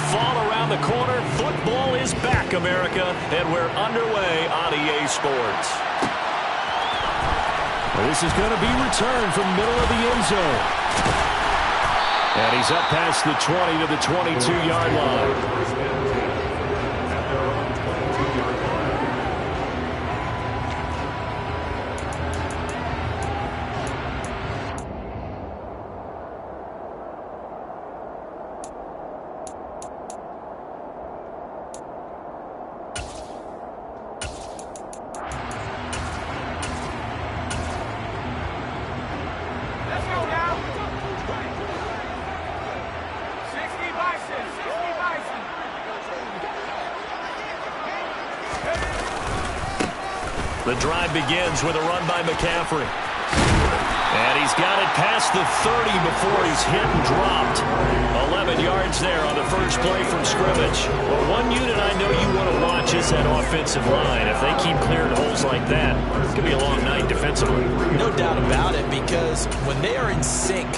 fall around the corner. Football is back, America, and we're underway on EA Sports. This is going to be returned from middle of the end zone. And he's up past the 20 to the 22-yard line. The drive begins with a run by McCaffrey. And he's got it past the 30 before he's hit and dropped. 11 yards there on the first play from scrimmage. Well, one unit I know you want to watch is that offensive line. If they keep clearing holes like that, it could be a long night defensively. No doubt about it, because when they are in sync,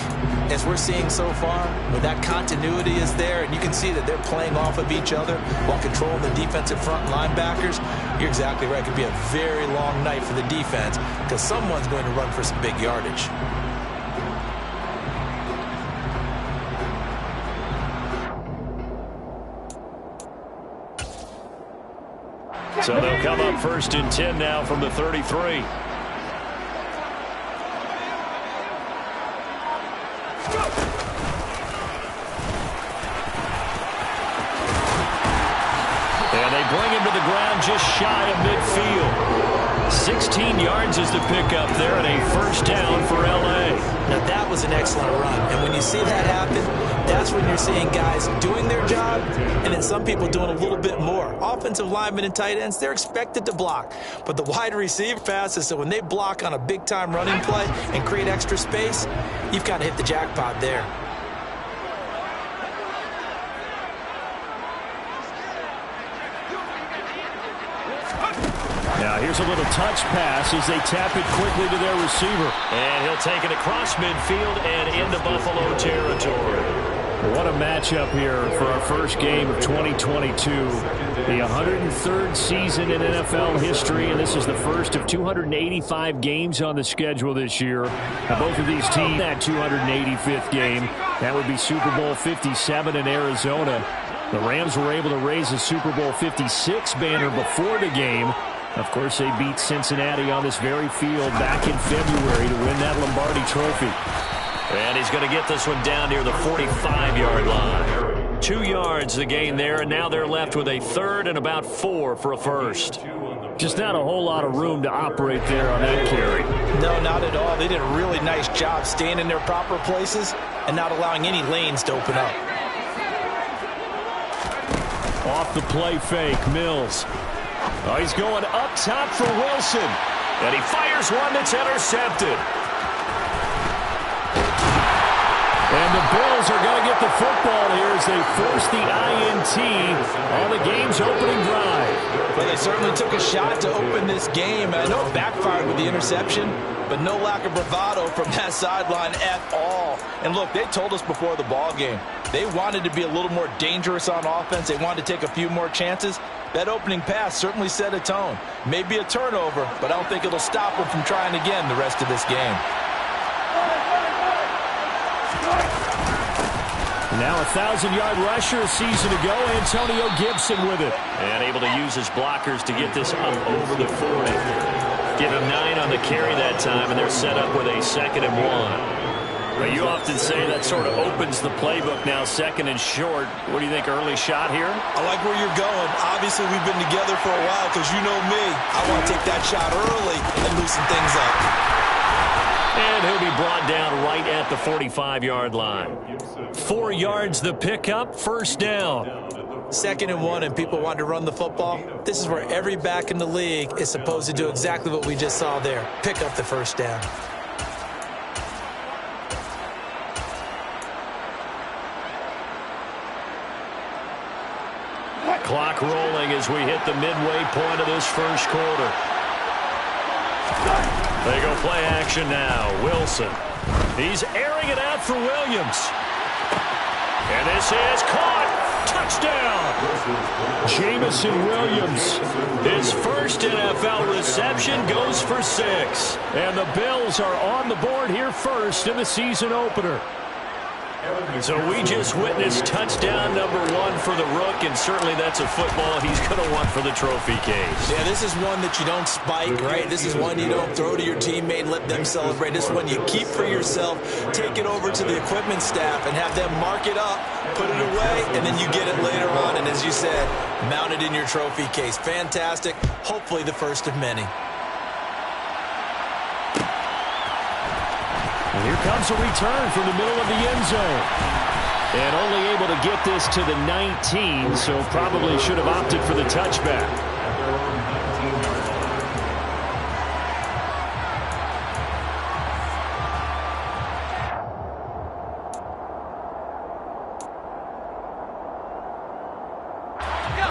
as we're seeing so far, when that continuity is there, and you can see that they're playing off of each other while controlling the defensive front linebackers, you're exactly right. It could be a very long night for the defense because someone's going to run for some big yardage. So they'll come up 1st and 10 now from the 33. And they bring him to the ground just shy of midfield. 16 yards is the pickup there, and a first down for L.A. Now that was an excellent run, and when you see that happen, that's when you're seeing guys doing their job and then some people doing a little bit more. Offensive linemen and tight ends, they're expected to block, but the wide receiver passes, so when they block on a big-time running play and create extra space, you've got to hit the jackpot there. Now here's a little touch pass as they tap it quickly to their receiver. And he'll take it across midfield and into Buffalo territory. What a matchup here for our first game of 2022. The 103rd season in NFL history, and this is the first of 285 games on the schedule this year. Now both of these teams, that 285th game, that would be Super Bowl 57 in Arizona. The Rams were able to raise a Super Bowl 56 banner before the game. Of course, they beat Cincinnati on this very field back in February to win that Lombardi Trophy. And he's going to get this one down near the 45-yard line. 2 yards the gain there, and now they're left with a third and about 4 for a first. Just not a whole lot of room to operate there on that carry. No, not at all. They did a really nice job staying in their proper places and not allowing any lanes to open up. Off the play fake, Mills. Oh, he's going up top for Wilson. And he fires one that's intercepted. And the Bills are going to get the football here as they force the INT on the game's opening drive. Well, they certainly took a shot to open this game. I know it backfired with the interception, but no lack of bravado from that sideline at all. And look, they told us before the ball game, they wanted to be a little more dangerous on offense. They wanted to take a few more chances. That opening pass certainly set a tone. Maybe a turnover, but I don't think it'll stop them from trying again the rest of this game. Now a 1,000-yard rusher a season ago, Antonio Gibson with it. And able to use his blockers to get this up over the 40. Give him 9 on the carry that time, and they're set up with a 2nd and 1. Well, you often say that sort of opens the playbook now, 2nd and short. What do you think, early shot here? I like where you're going. Obviously, we've been together for a while because you know me. I want to take that shot early and loosen things up. And he'll be brought down right at the 45-yard line. 4 yards the pickup, first down. 2nd and 1, and people want to run the football. This is where every back in the league is supposed to do exactly what we just saw there. Pick up the first down. Clock rolling as we hit the midway point of this first quarter. They go play action now. Wilson. He's airing it out for Williams. And this is caught. Touchdown! Jamison Williams, his first NFL reception, goes for 6. And the Bills are on the board here first in the season opener. So we just witnessed touchdown number 1 for the Rook, and certainly that's a football he's going to want for the trophy case. Yeah, this is one that you don't spike, right? This is one you don't throw to your teammate and let them celebrate. This is one you keep for yourself, take it over to the equipment staff and have them mark it up, put it away, and then you get it later on. And as you said, mount it in your trophy case. Fantastic. Hopefully the first of many. And here comes a return from the middle of the end zone. And only able to get this to the 19, so probably should have opted for the touchback.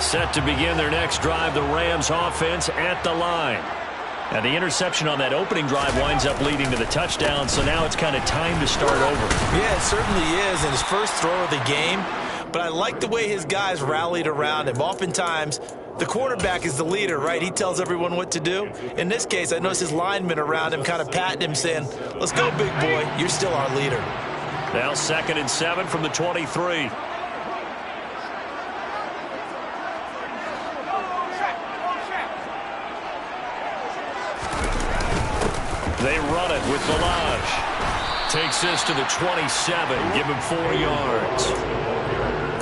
Set to begin their next drive, the Rams offense at the line. Now, the interception on that opening drive winds up leading to the touchdown, so now it's kind of time to start over. Yeah, it certainly is in his first throw of the game, but I like the way his guys rallied around him. Oftentimes, the quarterback is the leader, right? He tells everyone what to do. In this case, I noticed his linemen around him kind of patting him, saying, let's go, big boy. You're still our leader. Now 2nd and 7 from the 23. They run it with Ballage. Takes this to the 27. Give him 4 yards.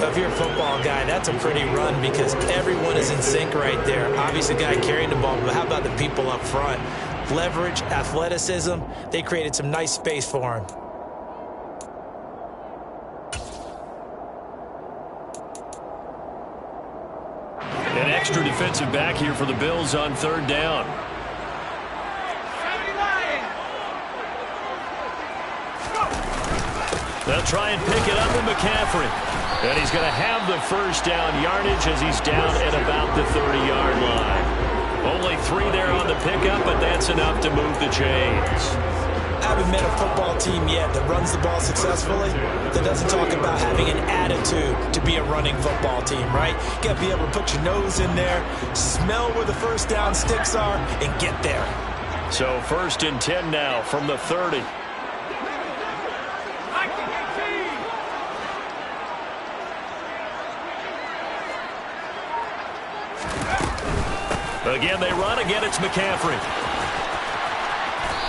If you're a football guy, that's a pretty run because everyone is in sync right there. Obviously, the guy carrying the ball, but how about the people up front? Leverage, athleticism, they created some nice space for him. An extra defensive back here for the Bills on 3rd down. They'll try and pick it up with McCaffrey. And he's going to have the first down yardage as he's down at about the 30-yard line. Only 3 there on the pickup, but that's enough to move the chains. I haven't met a football team yet that runs the ball successfully that doesn't talk about having an attitude to be a running football team, right? You got to be able to put your nose in there, smell where the first down sticks are, and get there. So 1st and 10 now from the 30. Again, they run. Again, it's McCaffrey.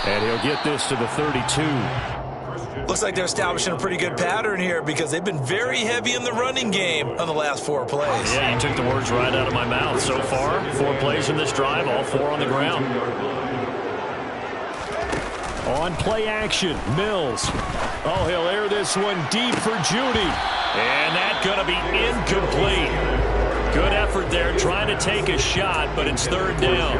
And he'll get this to the 32. Looks like they're establishing a pretty good pattern here because they've been very heavy in the running game on the last 4 plays. Yeah, you took the words right out of my mouth. So far, 4 plays in this drive, all 4 on the ground. On play action, Mills. Oh, he'll air this one deep for Judy. And that's going to be incomplete. Good effort there, trying to take a shot, but it's 3rd down.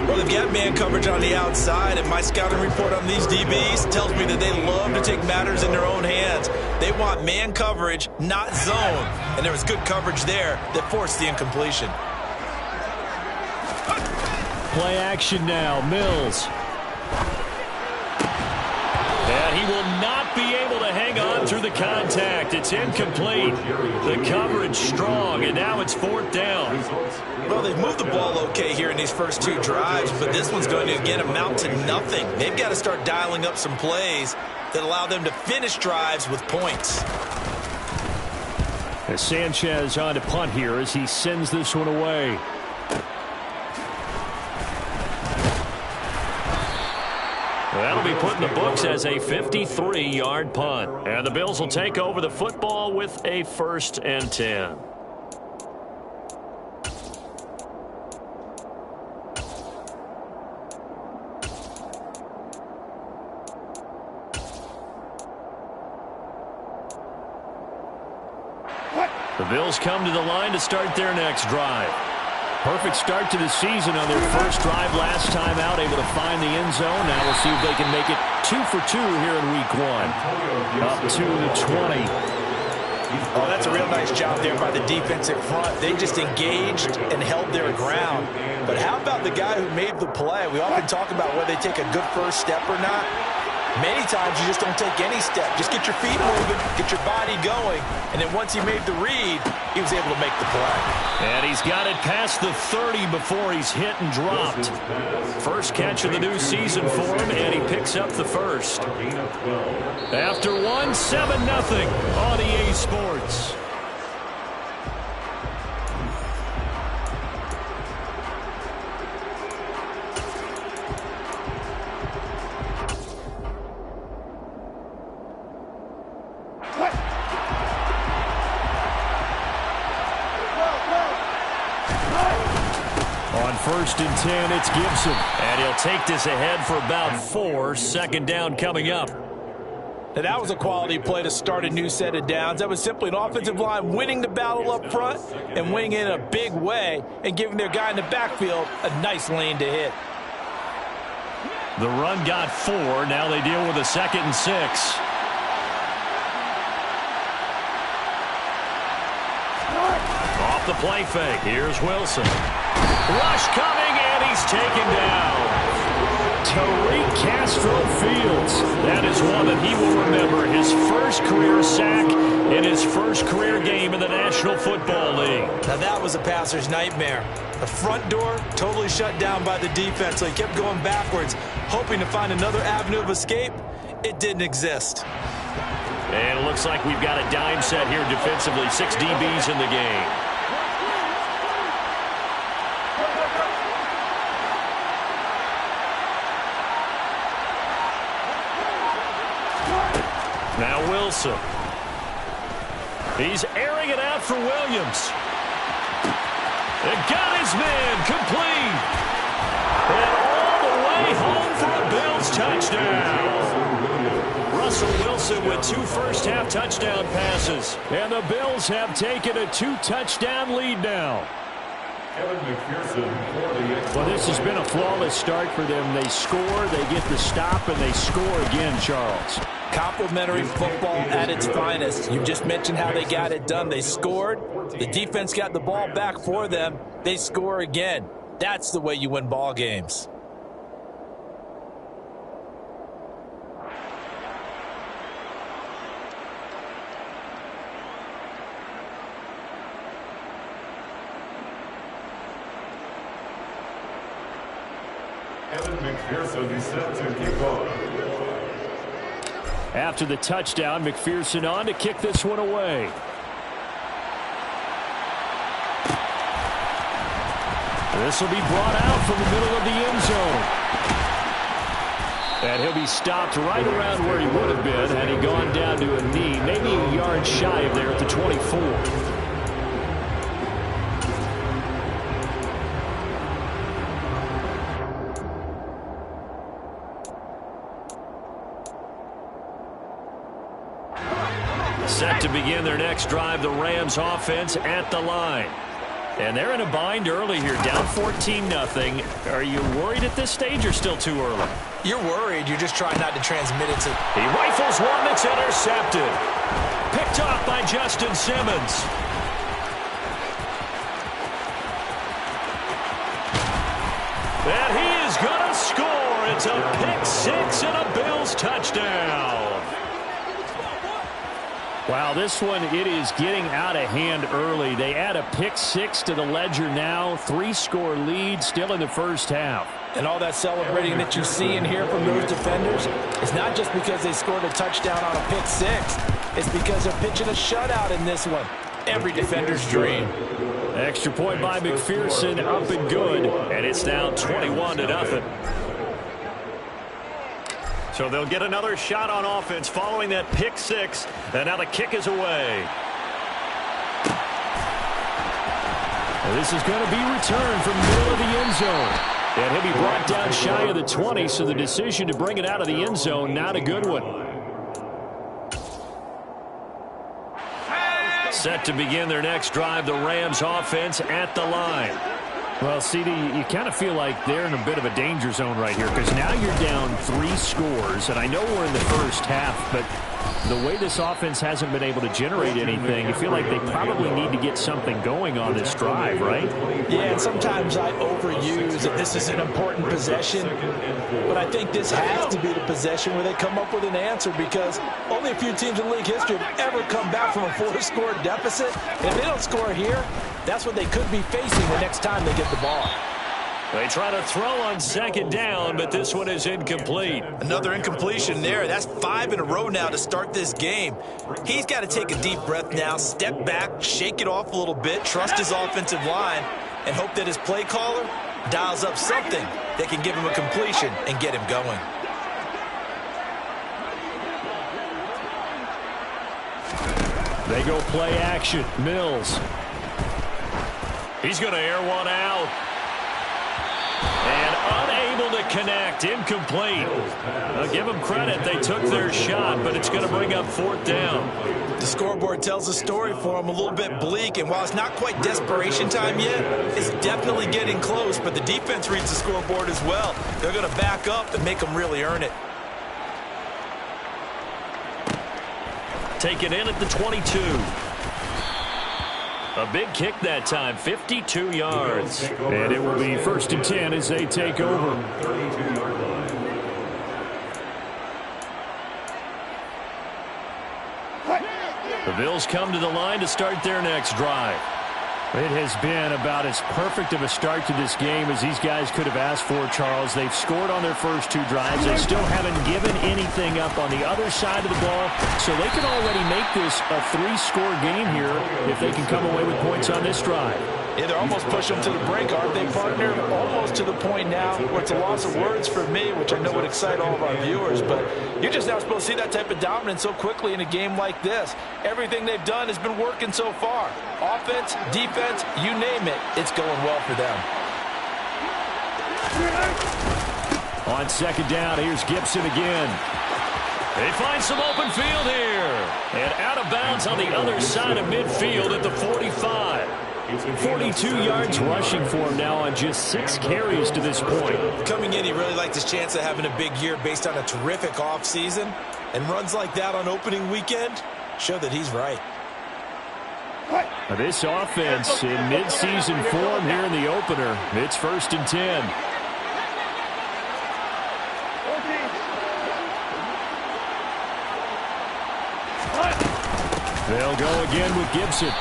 Well, they've got man coverage on the outside, and my scouting report on these DBs tells me that they love to take matters in their own hands. They want man coverage, not zone. And there was good coverage there that forced the incompletion. Play action now, Mills. And he will not be able to hang on through the contact. It's incomplete. The coverage strong, and now it's 4th down. Well, they've moved the ball okay here in these first 2 drives, but this one's going to, again, amount to nothing. They've got to start dialing up some plays that allow them to finish drives with points. As Sanchez on to punt here as he sends this one away. That'll be put in the books as a 53-yard punt. And the Bills will take over the football with a 1st and 10. The Bills come to the line to start their next drive. Perfect start to the season on their first drive last time out, able to find the end zone. Now we'll see if they can make it 2 for 2 here in week 1. Up to the 20. Oh, that's a real nice job there by the defensive front. They just engaged and held their ground. But how about the guy who made the play? We often talk about whether they take a good first step or not. Many times you just don't take any step. Just get your feet moving, get your body going, and then once he made the read, he was able to make the play. And he's got it past the 30 before he's hit and dropped. First catch of the new season for him, and he picks up the first. After 1, 7-0 on EA Sports. First and 10, it's Gibson. And he'll take this ahead for about 4. Second down coming up. Now that was a quality play to start a new set of downs. That was simply an offensive line winning the battle up front and winning it in a big way and giving their guy in the backfield a nice lane to hit. The run got 4. Now they deal with a 2nd and 6. Off the play fake. Here's Wilson. Rush coming, and he's taken down. Tariq Castro-Fields. That is one that he will remember. His first career sack in his first career game in the National Football League. Now that was a passer's nightmare. The front door totally shut down by the defense, so he kept going backwards, hoping to find another avenue of escape. It didn't exist. And it looks like we've got a dime set here defensively. 6 DBs in the game. Now Wilson. He's airing it out for Williams. And got his man complete. And all the way home for a Bills touchdown. Russell Wilson with 2 first-half touchdown passes. And the Bills have taken a 2-touchdown lead now. Well, this has been a flawless start for them. They score, they get the stop, and they score again, Charles. Complimentary football at its finest. You just mentioned how they got it done. They scored. The defense got the ball back for them. They score again. That's the way you win ball games. Evan McPherson is set to kick off. After the touchdown, McPherson on to kick this one away. This will be brought out from the middle of the end zone. And he'll be stopped right around where he would have been had he gone down to a knee, maybe a yard shy of there at the 24. Set to begin their next drive, the Rams offense at the line. And they're in a bind early here, down 14-0. Are you worried at this stage or still too early? You're worried. You're just trying not to transmit it to... He rifles one that's intercepted. Picked off by Justin Simmons. And he is going to score. It's a pick-6 and a Bills touchdown. Wow, this one, it is getting out of hand early. They add a pick-6 to the ledger now. 3-score lead still in the first half. And all that celebrating that you see and hear from those defenders is not just because they scored a touchdown on a pick-6. It's because they're pitching a shutout in this one. Every defender's dream. Extra point by McPherson, up and good. And it's now 21-0. So they'll get another shot on offense following that pick-6. And now the kick is away. Well, this is going to be returned from the middle of the end zone. And he'll be brought down shy of the 20, so the decision to bring it out of the end zone, not a good one. Set to begin their next drive, the Rams offense at the line. Well, CD, you kind of feel like they're in a bit of a danger zone right here because now you're down 3 scores, and I know we're in the first half, but The way this offense hasn't been able to generate anything, you feel like they probably need to get something going on this drive, right? Yeah, and sometimes I overuse that this is an important possession, but I think this has to be the possession where they come up with an answer, because only a few teams in league history have ever come back from a 4-score deficit. And if they don't score here, that's what they could be facing the next time they get the ball. They try to throw on second down, but this one is incomplete. Another incompletion there. That's 5 in a row now to start this game. He's got to take a deep breath now, step back, shake it off a little bit, trust his offensive line, and hope that his play caller dials up something that can give him a completion and get him going. They go play action. Mills. He's going to air one out. And unable to connect. Incomplete. I'll give them credit. They took their shot, but it's going to bring up 4th down. The scoreboard tells a story for him, a little bit bleak, and while it's not quite desperation time yet, it's definitely getting close, but the defense reads the scoreboard as well. They're going to back up and make them really earn it. Taken in at the 22. A big kick that time, 52 yards. And it will be 1st and 10 as they take over. The Bills come to the line to start their next drive. It has been about as perfect of a start to this game as these guys could have asked for, Charles. They've scored on their first 2 drives. They still haven't given anything up on the other side of the ball, so they can already make this a 3-score game here if they can come away with points on this drive. Yeah, they're almost pushing them to the brink, aren't they, partner? Almost to the point now where it's a loss of words for me, which I know would excite all of our viewers, but you're just not supposed to see that type of dominance so quickly in a game like this. Everything they've done has been working so far. Offense, defense, you name it, it's going well for them. On 2nd down, here's Gibson again. They find some open field here. And out of bounds on the other side of midfield at the 45. 42 yards rushing for him now on just 6 carries to this point. Coming in, he really liked his chance of having a big year based on a terrific offseason. And runs like that on opening weekend show that he's right. This offense in midseason form here in the opener. It's 1st and 10. They'll go again with Gibson.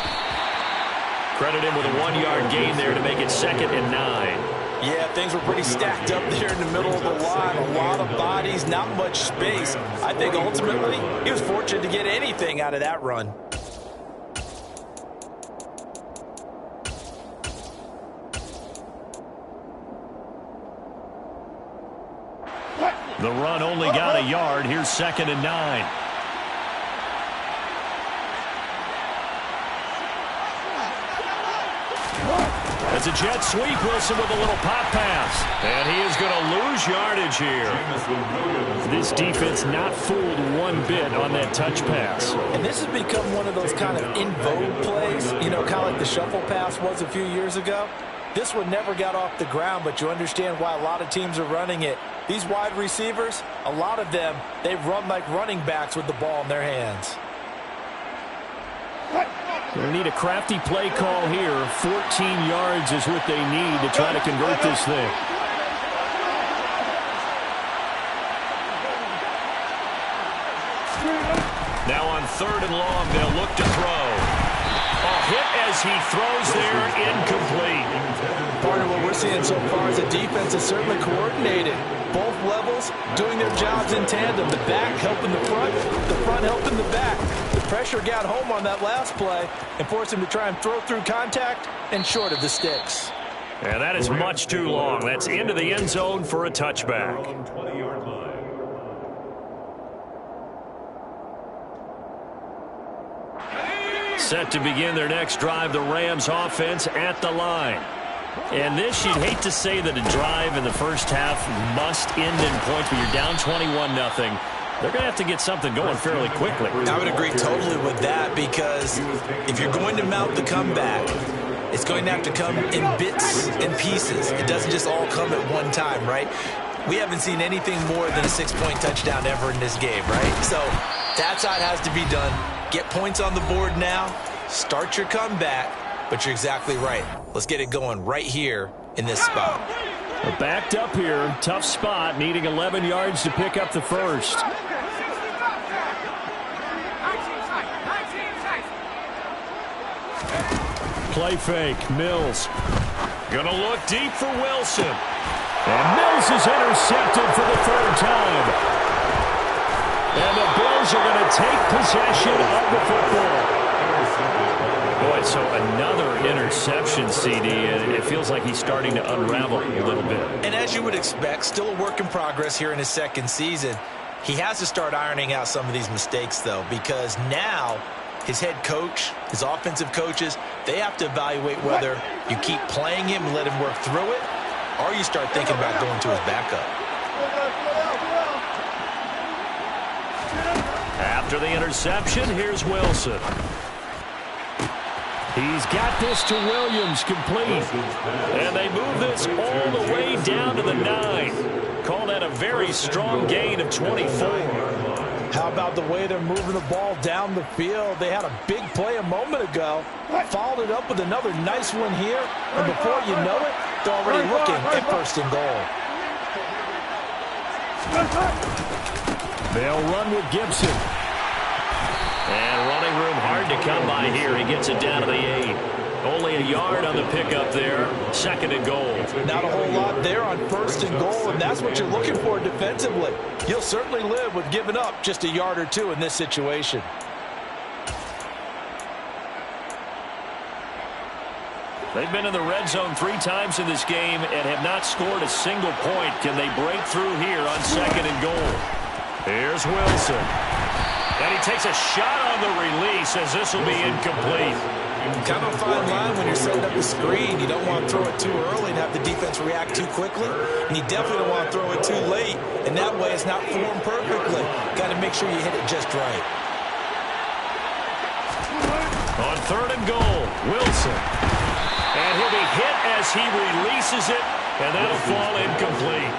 Credit him with a 1-yard gain there to make it 2nd and 9. Yeah, things were pretty stacked up there in the middle of the line. A lot of bodies, not much space. I think ultimately he was fortunate to get anything out of that run. The run only got a yard. Here's 2nd and 9. It's a jet sweep. Wilson with a little pop pass. And he is going to lose yardage here. This defense not fooled one bit on that touch pass. And this has become one of those kind of in vogue plays, you know, kind of like the shuffle pass was a few years ago. This one never got off the ground, but you understand why a lot of teams are running it. These wide receivers, a lot of them, they run like running backs with the ball in their hands. They need a crafty play call here. 14 yards is what they need to try to convert this thing. Now on 3rd and long, they'll look to throw. A hit as he throws there, incomplete. Partner, what we're seeing so far is the defense is certainly coordinated. Both levels doing their jobs in tandem. The back helping the front helping the back. The pressure got home on that last play and forced him to try and throw through contact and short of the sticks. And that is much too long. That's into the end zone for a touchback. Set to begin their next drive, the Rams offense at the line. And this, you'd hate to say that a drive in the first half must end in points, but you're down 21-0. They're going to have to get something going fairly quickly. I would agree totally with that, because if you're going to mount the comeback, it's going to have to come in bits and pieces. It doesn't just all come at one time, right? We haven't seen anything more than a 6-point touchdown ever in this game, right? So That's how it has to be done. Get points on the board now. Start your comeback. But you're exactly right. Let's get it going right here in this spot. They're backed up here. Tough spot, needing 11 yards to pick up the first. Play fake. Mills. Gonna look deep for Wilson. And Mills is intercepted for the third time. And the Bills are going to take possession of the football. Boy, so another interception, CD, and it feels like he's starting to unravel a little bit. And as you would expect, still a work in progress here in his second season. He has to start ironing out some of these mistakes, though, because now his head coach, his offensive coaches, they have to evaluate whether you keep playing him and let him work through it, or you start thinking about going to his backup. After the interception, here's Wilson. He's got this to Williams, complete. And they move this all the way down to the 9. Call that a very strong gain of 24. How about the way they're moving the ball down the field? They had a big play a moment ago. Followed it up with another nice one here. And before you know it, they're already looking at first and goal. They'll run with Gibson. And running room hard to come by here. He gets it down to the 8. Only a yard on the pickup there. Second and goal. Not a whole lot there on first and goal, and that's what you're looking for defensively. You'll certainly live with giving up just a yard or two in this situation. They've been in the red zone 3 times in this game and have not scored a single point. Can they break through here on second and goal? Here's Wilson. And he takes a shot on the release as this will be incomplete. Kind of a fine line when you're setting up a screen. You don't want to throw it too early and have the defense react too quickly. And you definitely don't want to throw it too late. And that way it's not formed perfectly. Got to make sure you hit it just right. On third and goal, Wilson. And he'll be hit as he releases it. And that'll fall incomplete.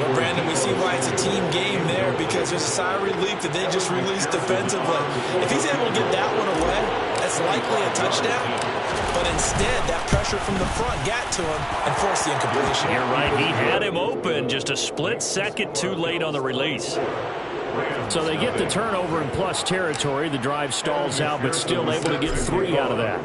Well, Brandon, we see why it's a team game there, because there's a sigh of relief that they just released defensively. If he's able to get that one away, that's likely a touchdown. But instead, that pressure from the front got to him and forced the incompletion. You're right. He had him open, just a split second too late on the release. So they get the turnover in plus territory. The drive stalls out, but still able to get 3 out of that.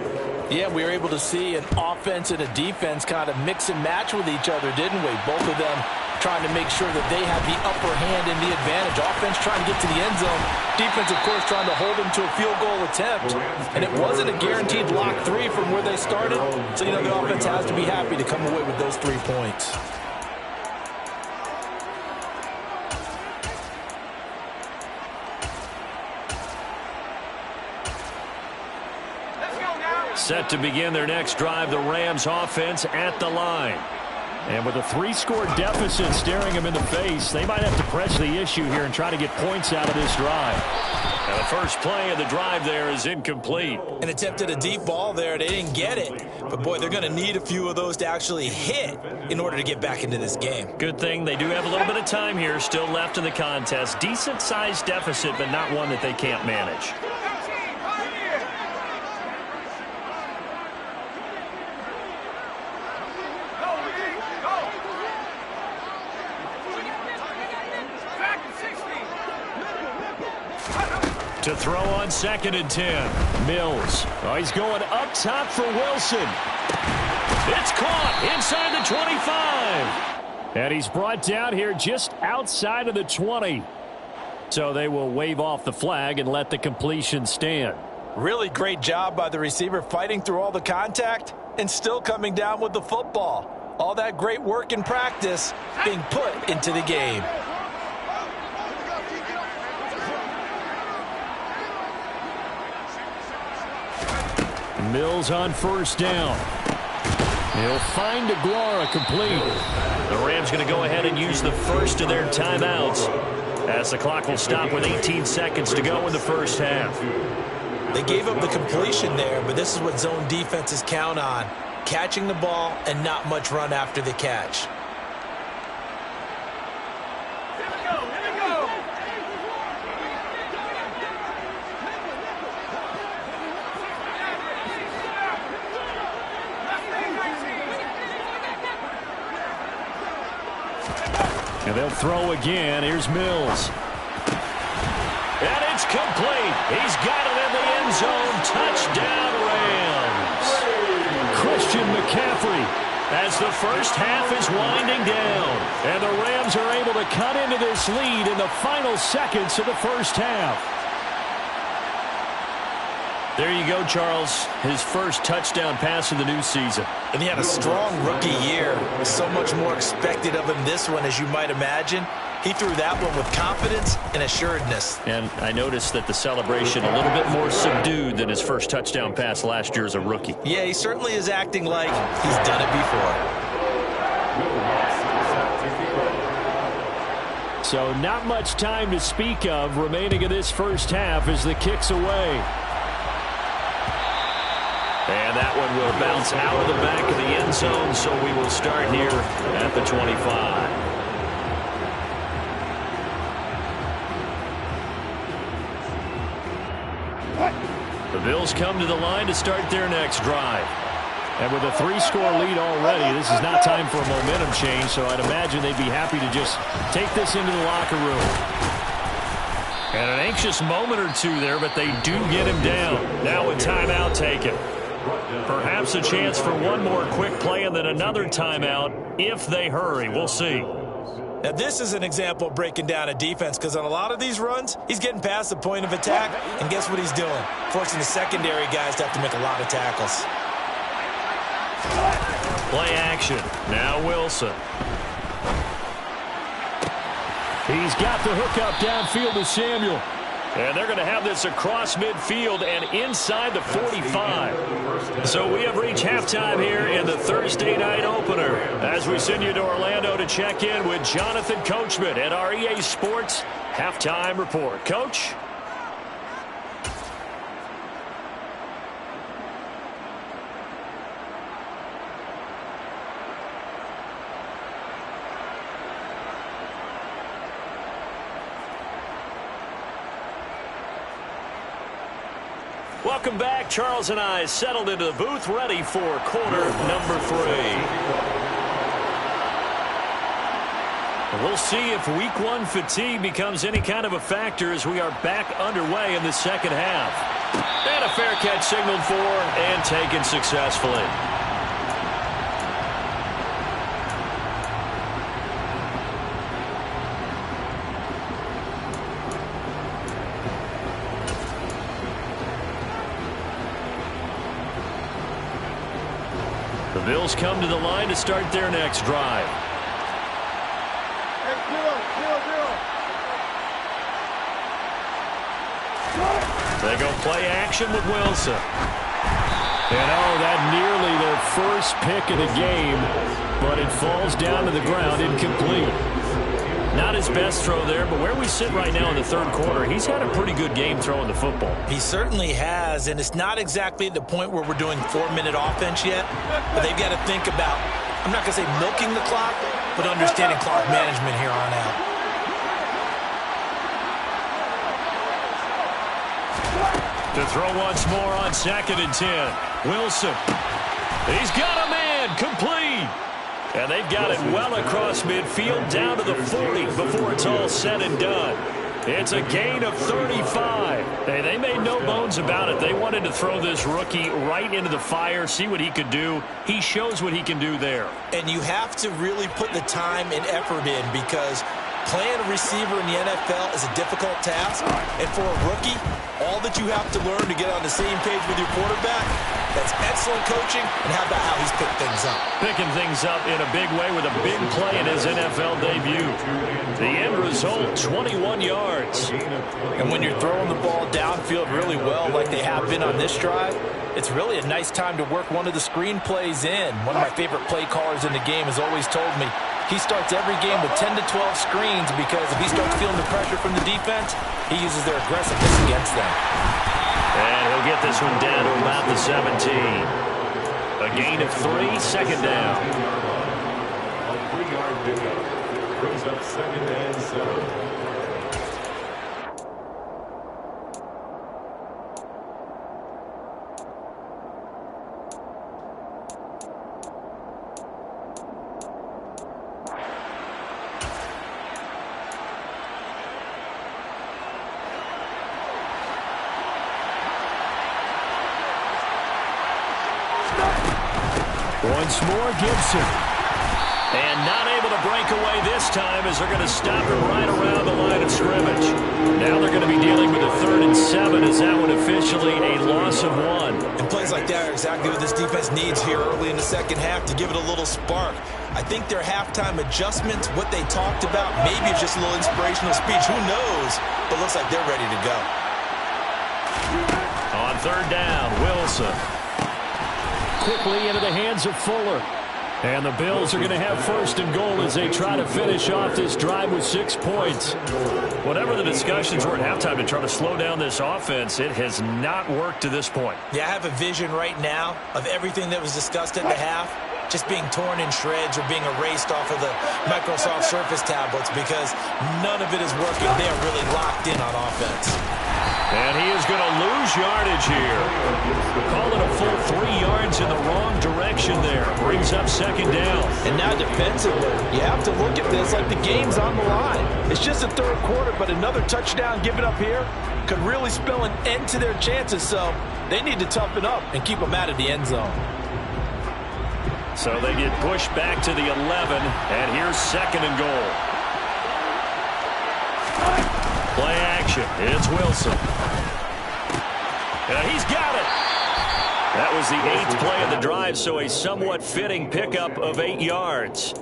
Yeah, we were able to see an offense and a defense kind of mix and match with each other, didn't we? Both of them trying to make sure that they have the upper hand and the advantage. Offense trying to get to the end zone. Defense, of course, trying to hold them to a field goal attempt. And it wasn't a guaranteed lock 3 from where they started. So, you know, the offense has to be happy to come away with those 3 points. Set to begin their next drive, the Rams offense at the line. And with a 3-score deficit staring them in the face, they might have to press the issue here and try to get points out of this drive. And the first play of the drive there is incomplete. And attempted a deep ball there. They didn't get it. But, boy, they're going to need a few of those to actually hit in order to get back into this game. Good thing they do have a little bit of time here still left in the contest. Decent-sized deficit, but not one that they can't manage. To throw on second and 10. Mills. Oh, he's going up top for Wilson. It's caught inside the 25. And he's brought down here just outside of the 20. So they will wave off the flag and let the completion stand. Really great job by the receiver fighting through all the contact and still coming down with the football. All that great work in practice being put into the game. Mills on first down. He'll find Aguara complete. The Rams going to go ahead and use the first of their timeouts as the clock will stop with 18 seconds to go in the first half. They gave up the completion there, but this is what zone defenses count on. Catching the ball and not much run after the catch. They'll throw again. Here's Mills. And it's complete. He's got it in the end zone. Touchdown, Rams. Christian McCaffrey as the first half is winding down. And the Rams are able to cut into this lead in the final seconds of the first half. There you go, Charles. His first touchdown pass of the new season. And he had a strong rookie year. So much more expected of him this one, as you might imagine. He threw that one with confidence and assuredness. And I noticed that the celebration a little bit more subdued than his first touchdown pass last year as a rookie. Yeah, he certainly is acting like he's done it before. So not much time to speak of remaining in this first half as the kick's away. And that one will bounce out of the back of the end zone, so we will start here at the 25. The Bills come to the line to start their next drive. And with a 3-score lead already, this is not time for a momentum change, so I'd imagine they'd be happy to just take this into the locker room. And an anxious moment or two there, but they do get him down. Now a timeout taken. Perhaps a chance for one more quick play and then another timeout if they hurry. We'll see. Now, this is an example of breaking down a defense, because on a lot of these runs, he's getting past the point of attack, and guess what he's doing? Forcing the secondary guys to have to make a lot of tackles. Play action. Now Wilson. He's got the hook up downfield to Samuel. And they're going to have this across midfield and inside the 45. So we have reached halftime here in the Thursday night opener as we send you to Orlando to check in with Jonathan Coachman at our EA Sports Halftime Report. Coach? Welcome back. Charles and I settled into the booth, ready for quarter number 3. We'll see if week 1 fatigue becomes any kind of a factor as we are back underway in the second half. And a fair catch signaled for and taken successfully. The Bills come to the line to start their next drive. They go play action with Wilson. And that nearly their first pick of the game, but it falls down to the ground incomplete. Not his best throw there, but where we sit right now in the third quarter, he's had a pretty good game throwing the football. He certainly has, and it's not exactly at the point where we're doing 4-minute offense yet, but they've got to think about, I'm not going to say milking the clock, but understanding clock management here on out. To throw once more on 2nd and 10. Wilson. He's got a man. Complete. And they've got it well across midfield down to the 40 before it's all said and done. It's a gain of 35. Hey, they made no bones about it. They wanted to throw this rookie right into the fire, see what he could do. He shows what he can do there. And you have to really put the time and effort in, because playing a receiver in the NFL is a difficult task. And for a rookie, all that you have to learn to get on the same page with your quarterback, that's excellent coaching. And how about how he's picked things up? Picking things up in a big way with a big play in his NFL debut. The end result, 21 yards. And when you're throwing the ball downfield really well like they have been on this drive, it's really a nice time to work one of the screen plays in. One of my favorite play callers in the game has always told me he starts every game with 10 to 12 screens, because if he starts feeling the pressure from the defense, he uses their aggressiveness against them. And he'll get this one down to about the 17. A gain of 3, 2nd down. A 3-yard pickup brings up 2nd and 7. Once more, Gibson. And not able to break away this time as they're going to stop him right around the line of scrimmage. Now they're going to be dealing with a 3rd and 7 as that one officially a loss of 1. And plays like that are exactly what this defense needs here early in the second half to give it a little spark. I think their halftime adjustments, what they talked about, maybe it's just a little inspirational speech. Who knows? But looks like they're ready to go. On 3rd down, Wilson. Quickly into the hands of Fuller. And the Bills are going to have 1st and goal as they try to finish off this drive with 6 points. Whatever the discussions were at halftime to try to slow down this offense, it has not worked to this point. Yeah, I have a vision right now of everything that was discussed at the half just being torn in shreds or being erased off of the Microsoft Surface tablets because none of it is working. They are really locked in on offense. And he is going to lose yardage here. Call it a full 3 yards in the wrong direction there. Brings up 2nd down. And now defensively, you have to look at this like the game's on the line. It's just the 3rd quarter, but another touchdown given up here could really spell an end to their chances. So they need to toughen up and keep them out of the end zone. So they get pushed back to the 11, and here's 2nd and goal. Play action. It's Wilson. He's got it. That was the 8th play of the drive, so a somewhat fitting pickup of 8 yards.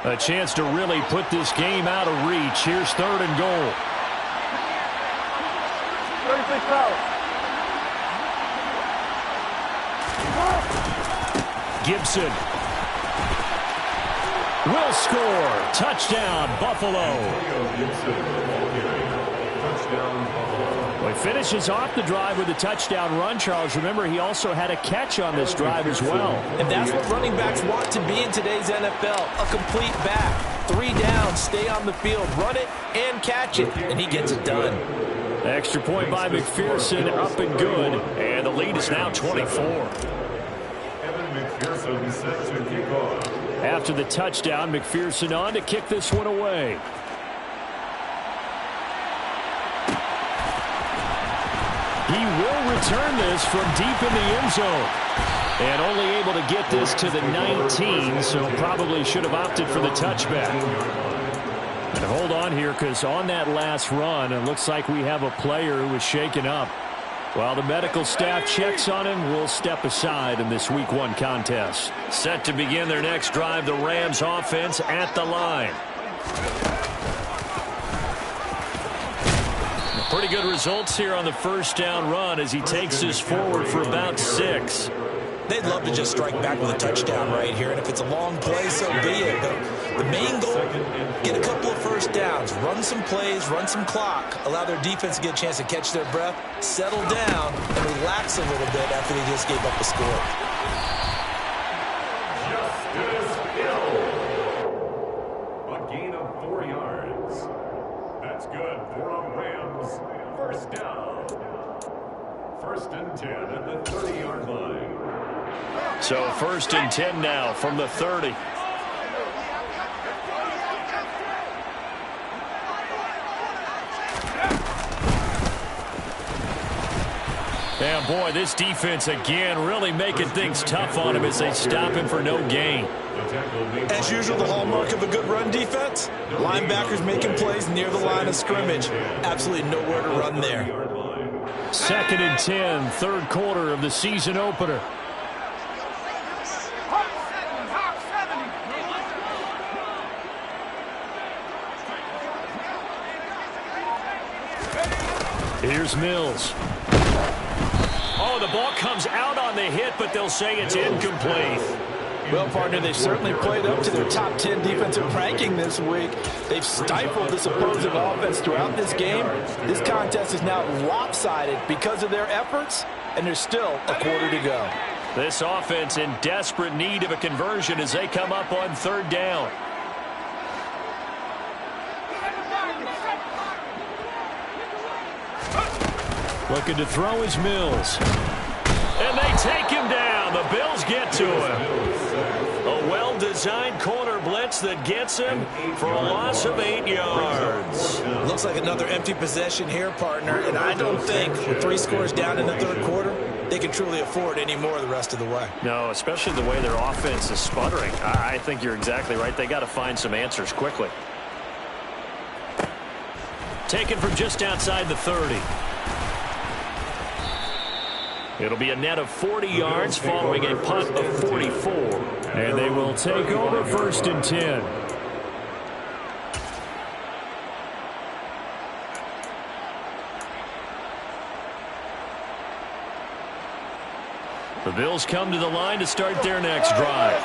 A chance to really put this game out of reach. Here's 3rd and goal. 36 power. Gibson will score. Touchdown, Buffalo. Well, he finishes off the drive with a touchdown run, Charles. Remember, he also had a catch on this drive as well. And that's what running backs want to be in today's NFL, a complete back. 3 downs, stay on the field, run it and catch it, and he gets it done. Extra point by McPherson, up and good. And the lead is now 24. McPherson set to kick off. After the touchdown, McPherson on to kick this one away. He will return this from deep in the end zone. And only able to get this to the 19, so probably should have opted for the touchback. And hold on here, because on that last run, it looks like we have a player who was shaken up. While the medical staff checks on him, we'll step aside in this Week 1 contest. Set to begin their next drive, the Rams offense at the line. Pretty good results here on the 1st down run as he takes this forward for about 6. They'd love to just strike back with a touchdown right here, and if it's a long play, so be it. But the main goal, get a couple of 1st downs, run some plays, run some clock, allow their defense to get a chance to catch their breath, settle down, and relax a little bit after they just gave up the score. Justice Hill. A gain of 4 yards. That's good for a Rams 1st down. 1st and 10 at the 30-yard line. So 1st and 10 now from the 30. And boy, this defense again really making things tough on him as they stop him for no gain. As usual, the hallmark of a good run defense, linebackers making plays near the line of scrimmage. Absolutely nowhere to run there. 2nd and 10, 3rd quarter of the season opener. Here's Mills. Oh, the ball comes out on the hit, but they'll say it's incomplete. Well, partner, they've certainly played up to their top 10 defensive ranking this week. They've stifled this opposing offense throughout this game. This contest is now lopsided because of their efforts, and there's still a quarter to go. This offense in desperate need of a conversion as they come up on 3rd down. Looking to throw is Mills. And they take him down. The Bills get to him. A well-designed designed corner blitz that gets him for a loss of 8 yards. Looks like another empty possession here, partner, and I don't think with 3 scores down in the third quarter, they can truly afford any more the rest of the way. No, especially the way their offense is sputtering. I think you're exactly right. They got to find some answers quickly. Taken from just outside the 30. It'll be a net of 40 yards following a punt of 44. And they will take over 1st and 10. The Bills come to the line to start their next drive.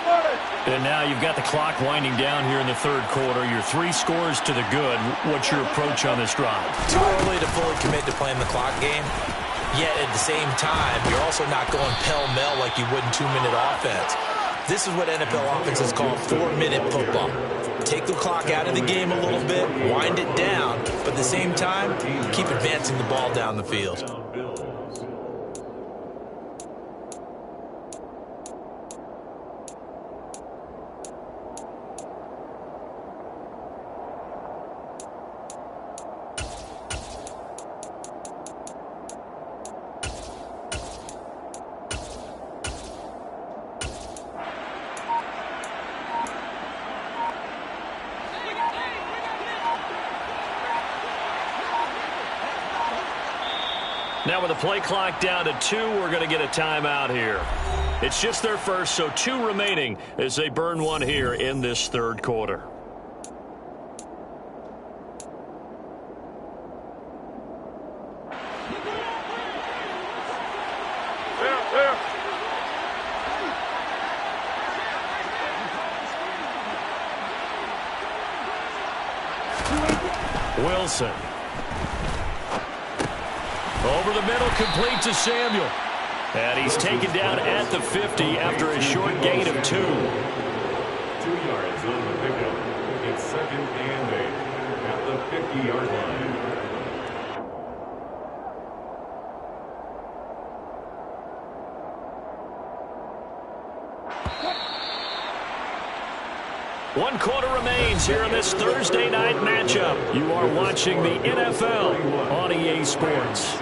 And now you've got the clock winding down here in the third quarter. You're 3 scores to the good. What's your approach on this drive? Too early to fully commit to playing the clock game. Yet at the same time, you're also not going pell-mell like you would in 2-minute offense. This is what NFL offenses call 4-minute football. Take the clock out of the game a little bit, wind it down, but at the same time, keep advancing the ball down the field. Now with the play clock down to 2, we're going to get a timeout here. It's just their first, so 2 remaining as they burn one here in this third quarter. Wilson. Over the middle, complete to Samuel. And he's taken down at the 50 after a short gain of 2. 2 yards on the pickup. It's 2nd and 8 at the 50-yard line. One quarter remains here in this Thursday night matchup. You are watching the NFL on EA Sports.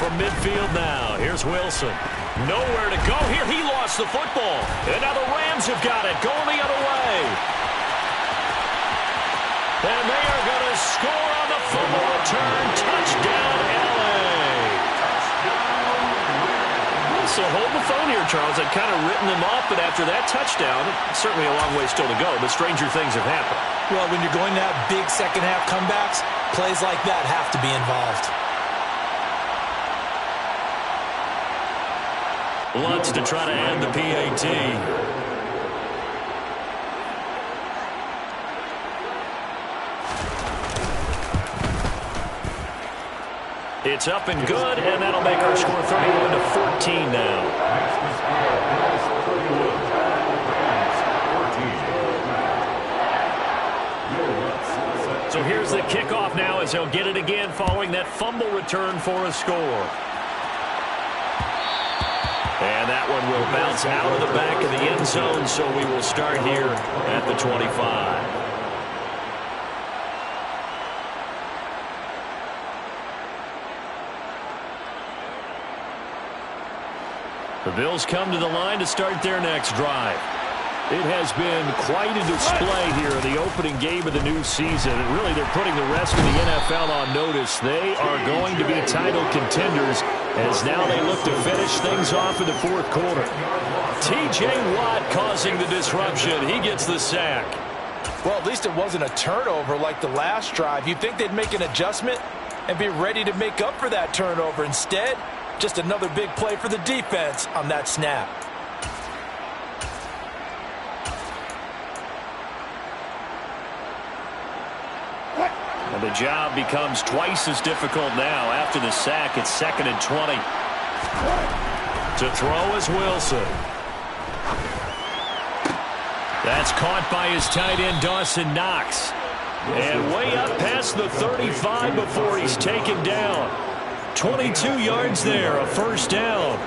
From midfield now, here's Wilson. Nowhere to go here. He lost the football. And now the Rams have got it, going the other way. And they are going to score on the fumble return. Touchdown, LA. So hold the phone here, Charles. I'd kind of written them off, but after that touchdown, certainly a long way still to go, but stranger things have happened. Well, when you're going to have big second-half comebacks, plays like that have to be involved. Lutz to try to add the PAT. It's up and good, and that'll make our score 31-14 now. So here's the kickoff now as he'll get it again following that fumble return for a score. And that one will bounce out of the back of the end zone, so we will start here at the 25. The Bills come to the line to start their next drive. It has been quite a display here in the opening game of the new season. And really, they're putting the rest of the NFL on notice. They are going to be title contenders as now they look to finish things off in the fourth quarter. T.J. Watt causing the disruption. He gets the sack. Well, at least it wasn't a turnover like the last drive. You'd think they'd make an adjustment and be ready to make up for that turnover. Instead, just another big play for the defense on that snap. And the job becomes twice as difficult now. After the sack, it's 2nd and 20. To throw is Wilson. That's caught by his tight end, Dawson Knox. And way up past the 35 before he's taken down. 22 yards there, a first down.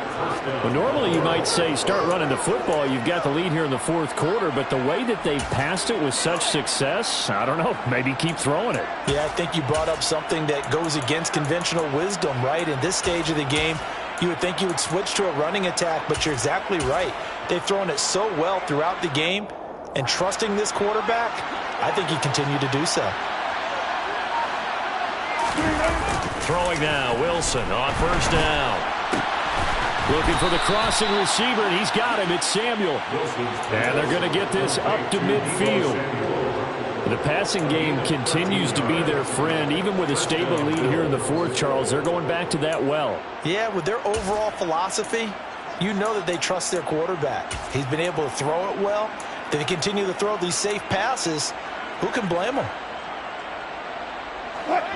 Well, normally you might say start running the football. You've got the lead here in the 4th quarter, but the way that they've passed it with such success, I don't know, maybe keep throwing it. Yeah, I think you brought up something that goes against conventional wisdom, right? In this stage of the game, you would think you would switch to a running attack, but you're exactly right. They've thrown it so well throughout the game, and trusting this quarterback, I think he continued to do so. Throwing now, Wilson on first down. Looking for the crossing receiver, and he's got him. It's Samuel. And they're going to get this up to midfield. The passing game continues to be their friend. Even with a stable lead here in the 4th, Charles, they're going back to that well. Yeah, with their overall philosophy, you know that they trust their quarterback. He's been able to throw it well. They continue to throw these safe passes. Who can blame them?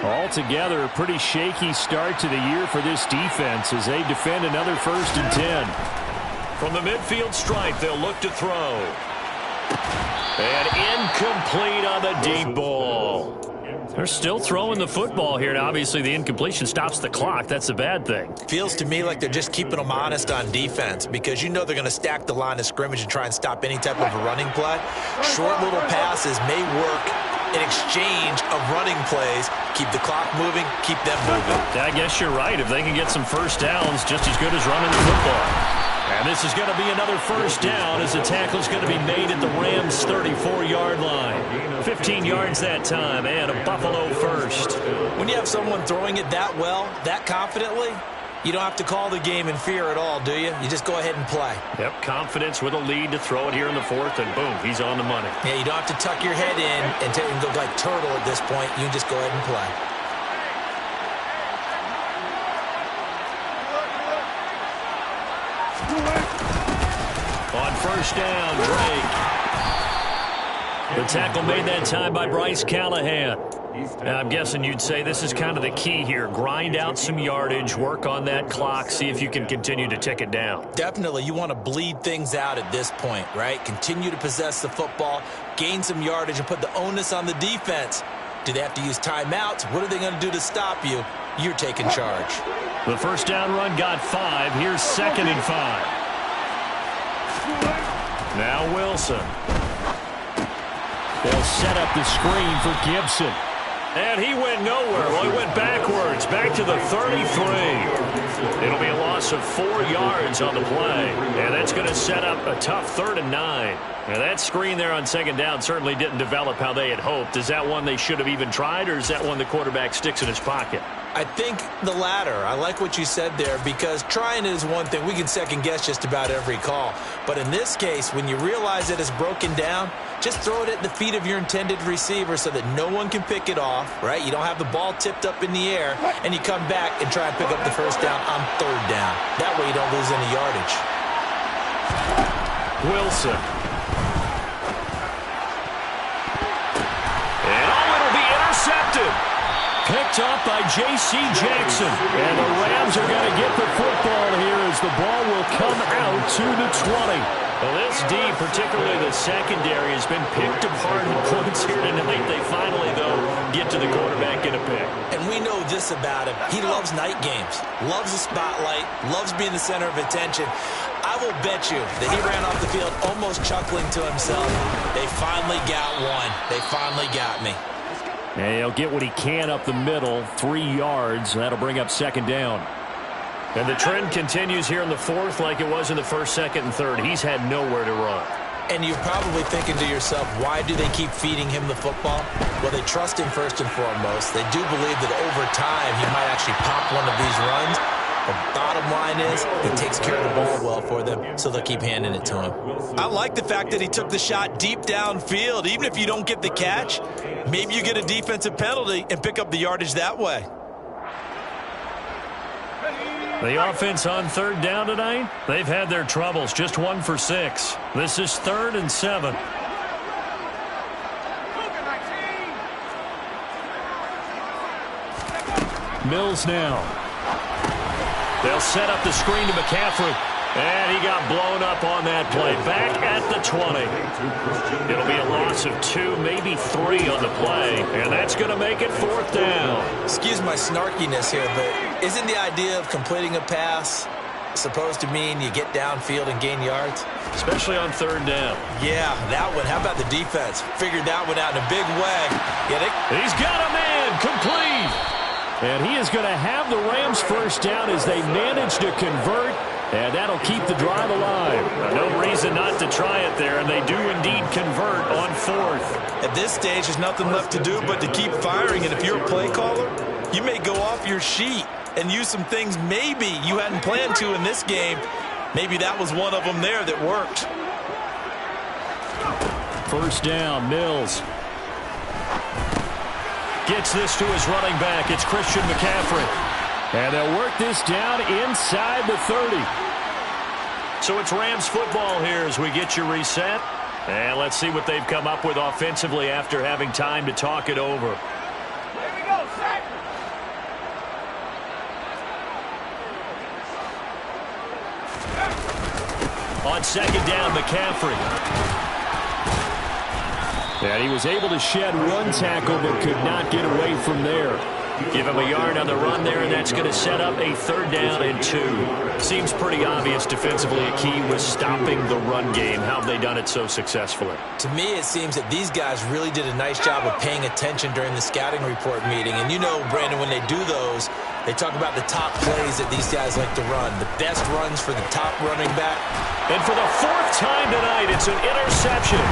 Altogether, a pretty shaky start to the year for this defense as they defend another 1st and 10. From the midfield stripe, they'll look to throw. And incomplete on the deep ball. They're still throwing the football here, and obviously the incompletion stops the clock. That's a bad thing. Feels to me like they're just keeping them honest on defense because you know they're going to stack the line of scrimmage and try and stop any type of a running play. Short little passes may work in exchange of running plays. Keep the clock moving, keep them moving. I guess you're right. If they can get some first downs, just as good as running the football. And this is going to be another first down as the tackle is going to be made at the Rams' 34-yard line. 15 yards that time and a Buffalo first. When you have someone throwing it that well, that confidently, you don't have to call the game in fear at all, do you? You just go ahead and play. Yep, confidence with a lead to throw it here in the 4th, and boom, he's on the money. Yeah, you don't have to tuck your head in and go like turtle at this point. You just go ahead and play. On first down, Drake. The tackle made that time by Bryce Callahan. Now, I'm guessing you'd say this is kind of the key here. Grind out some yardage, work on that clock, see if you can continue to tick it down. Definitely. You want to bleed things out at this point, right? Continue to possess the football, gain some yardage, and put the onus on the defense. Do they have to use timeouts? What are they going to do to stop you? You're taking charge. The first down run got 5. Here's 2nd and 5. Now Wilson. They'll set up the screen for Gibson. And he went nowhere. Well, he went backwards, back to the 33. It'll be a loss of 4 yards on the play. And that's going to set up a tough 3rd and 9. Now, that screen there on 2nd down certainly didn't develop how they had hoped. Is that one they should have even tried, or is that one the quarterback sticks in his pocket? I think the latter. I like what you said there because trying is one thing. We can second guess just about every call. But in this case, when you realize that it's broken down, just throw it at the feet of your intended receiver so that no one can pick it off, right? You don't have the ball tipped up in the air, and you come back and try and pick up the first down on 3rd down. That way you don't lose any yardage. Wilson. And it'll be intercepted. Picked up by J.C. Jackson. And the Rams are going to get the football here as the ball will come out to the 20. Well, this D, particularly the secondary, has been picked apart in points here tonight. They finally, though, get to the quarterback and a pick. And we know this about him. He loves night games, loves the spotlight, loves being the center of attention. I will bet you that he ran off the field almost chuckling to himself. They finally got one. They finally got me. And he'll get what he can up the middle, 3 yards. That'll bring up 2nd down. And the trend continues here in the 4th like it was in the 1st, 2nd, and 3rd. He's had nowhere to run. And you're probably thinking to yourself, why do they keep feeding him the football? Well, they trust him first and foremost. They do believe that over time he might actually pop one of these runs. The bottom line is he takes care of the ball well for them, so they'll keep handing it to him. I like the fact that he took the shot deep downfield. Even if you don't get the catch, maybe you get a defensive penalty and pick up the yardage that way. The offense on 3rd down tonight, they've had their troubles. Just 1 for 6. This is 3rd and 7. Mills now. They'll set up the screen to McCaffrey. And he got blown up on that play. Back at the 20. It'll be a loss of 2, maybe 3 on the play. And that's going to make it 4th down. Excuse my snarkiness here, but isn't the idea of completing a pass supposed to mean you get downfield and gain yards? Especially on 3rd down. Yeah, that one. How about the defense? Figured that one out in a big way. Yeah, he's got a man complete. And he is going to have the Rams 1st down as they manage to convert. And that'll keep the drive alive. No reason not to try it there, and they do indeed convert on 4th. At this stage, there's nothing left to do but to keep firing. And if you're a play caller, you may go off your sheet and use some things maybe you hadn't planned to in this game. Maybe that was one of them there that worked. 1st down, Mills. Gets this to his running back. It's Christian McCaffrey. And they'll work this down inside the 30. So it's Rams football here as we get you reset. And let's see what they've come up with offensively after having time to talk it over. Here we go, set. On 2nd down, McCaffrey. And he was able to shed 1 tackle but could not get away from there. Give him a yard on the run there, and that's going to set up a 3rd down and 2. Seems pretty obvious defensively a key was stopping the run game. How have they done it so successfully? To me, it seems that these guys really did a nice job of paying attention during the scouting report meeting. And you know, Brandon, when they do those, they talk about the top plays that these guys like to run, the best runs for the top running back. And for the 4th time tonight, it's an interception.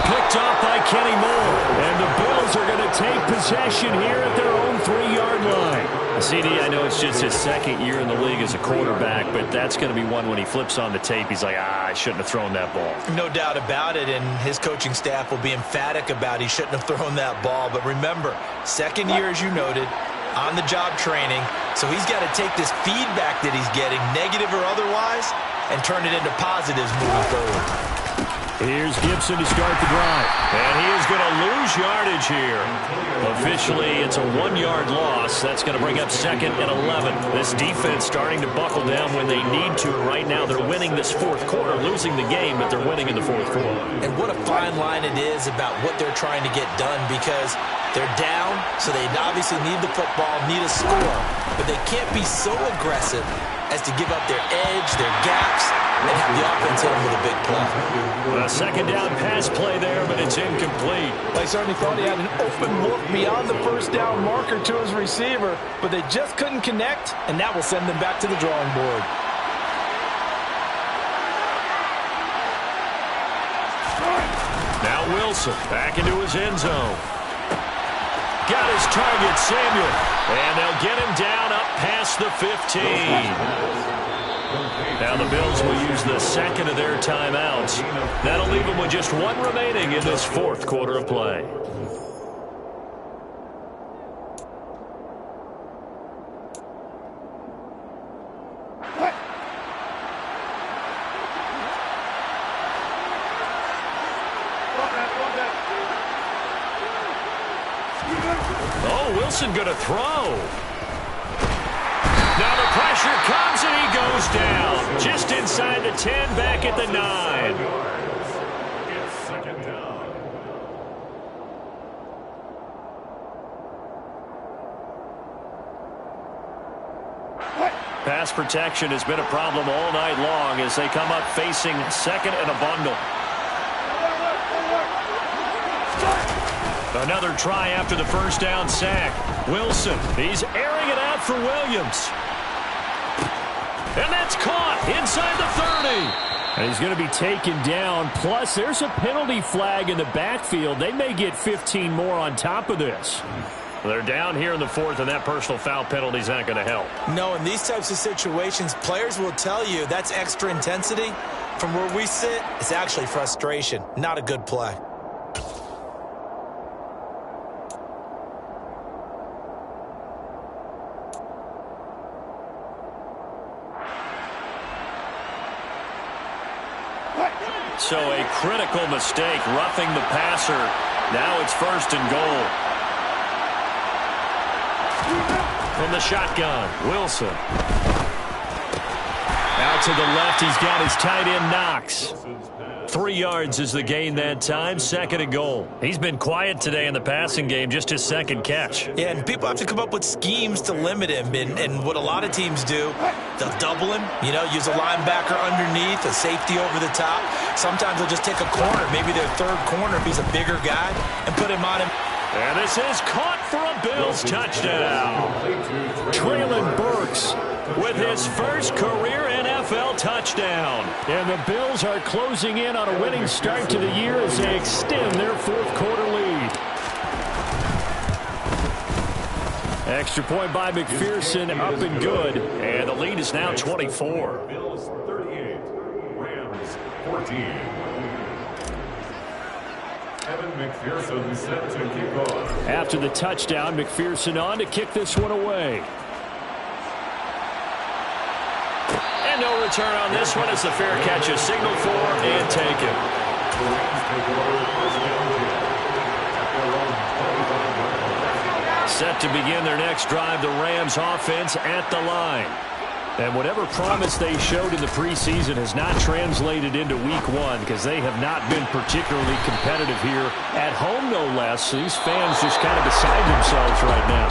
Picked off by Kenny Moore. And the Bills are going to take possession here at their own 3-yard line. CD, I know it's just his 2nd year in the league as a quarterback, but that's going to be one when he flips on the tape, he's like, I shouldn't have thrown that ball. No doubt about it, and his coaching staff will be emphatic about he shouldn't have thrown that ball. But remember, 2nd year, as you noted, on-the-job training, so he's got to take this feedback that he's getting, negative or otherwise, and turn it into positives moving forward. Here's Gibson to start the drive. And he is going to lose yardage here. Officially, it's a 1-yard loss. That's going to bring up 2nd and 11. This defense starting to buckle down when they need to. Right now, they're winning this 4th quarter, losing the game, but they're winning in the 4th quarter. And what a fine line it is about what they're trying to get done, because they're down, so they obviously need the football, need a score, but they can't be so aggressive as to give up their edge, their gaps, and have the offense hit them with a big play. A 2nd down pass play there, but it's incomplete. They certainly thought he had an open look beyond the 1st down marker to his receiver, but they just couldn't connect, and that will send them back to the drawing board. Now Wilson back into his end zone. Got his target, Samuel. And they'll get him down up past the 15. Now the Bills will use the 2nd of their timeouts. That'll leave them with just 1 remaining in this 4th quarter of play. Oh, Wilson going to throw. Now the pressure comes and he goes down. Just inside the 10, back at the 9. It's 2nd down. Pass protection has been a problem all night long as they come up facing 2nd and a bundle. Another try after the 1st down sack. Wilson, he's airing it out for Williams. And that's caught inside the 30. And he's going to be taken down. Plus, there's a penalty flag in the backfield. They may get 15 more on top of this. They're down here in the 4th, and that personal foul penalty is not going to help. No, in these types of situations, players will tell you that's extra intensity. From where we sit, it's actually frustration. Not a good play. So a critical mistake, roughing the passer. Now it's 1st and goal. from the shotgun. Wilson. Out to the left, he's got his tight end Knox. 3 yards is the gain that time, 2nd and goal. He's been quiet today in the passing game, just his 2nd catch. Yeah, and people have to come up with schemes to limit him. And what a lot of teams do, they'll double him, use a linebacker underneath, a safety over the top. Sometimes they'll just take a corner, maybe their 3rd corner if he's a bigger guy, and put him on him. And this is caught for a Bills touchdown. Treylon Burks with his first career NFL touchdown. And the Bills are closing in on a winning start to the year as they extend their 4th quarter lead. Extra point by McPherson, up and good. And the lead is now 24. Bills 38, Rams 14. Evan McPherson set to kick off. After the touchdown, McPherson on to kick this one away. And no return on this one as the fair catch is signaled for and taken. Set to begin their next drive, the Rams offense at the line. And whatever promise they showed in the preseason has not translated into week 1 because they have not been particularly competitive here at home, no less. These fans just kind of beside themselves right now.